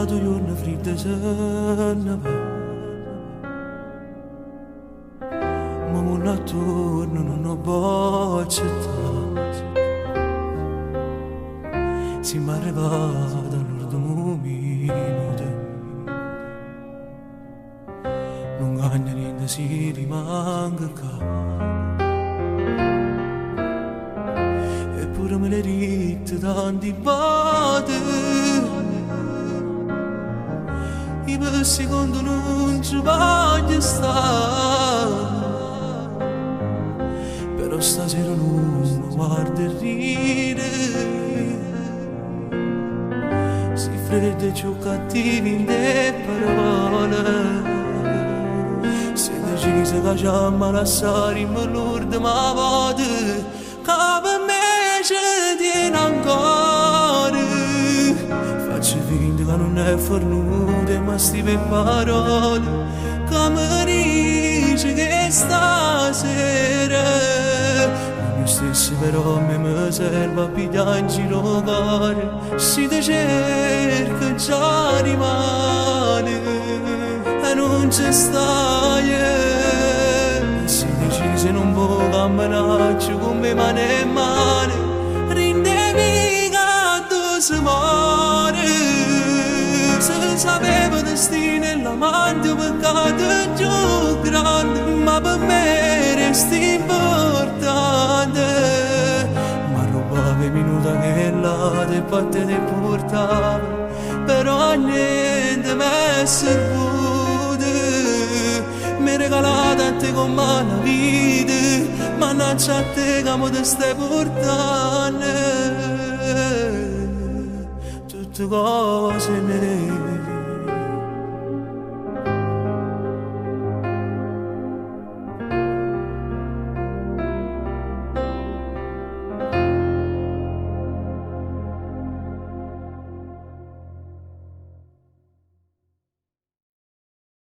tu giorno freddo se ne va. Ma non attorno non ho boccia. Si mi arriva dall'ultimo minuto. Non cambia niente, si rimanga qua. Eppure me le ritte tanti bate. I per secondo non ci voglio stare. Però stasera non mi guarda e ride. Si freddo e più cattivi in te parole. Si decise che ci ama lasciare in l'urda ma vado. Che per me ci tiene ancora. Faccio finta che non è fornuta ma stive parole. Che mi dice che stasera io stesso però mi serve a pigliare in giro cuore. Si ti cerca già rimane e non ci stai. Si decise non può camminare con me mano e mano. Rindemi che tu si muore. Se sapeva destino e l'amante peccato è più grande. Ma per me resti importante. Ma rubava i minuti che là te batte te portava. Però a niente mi è servito. Mi regalata a te con la vita. Mannaggia a te che mo te stai portando tutte cose nere.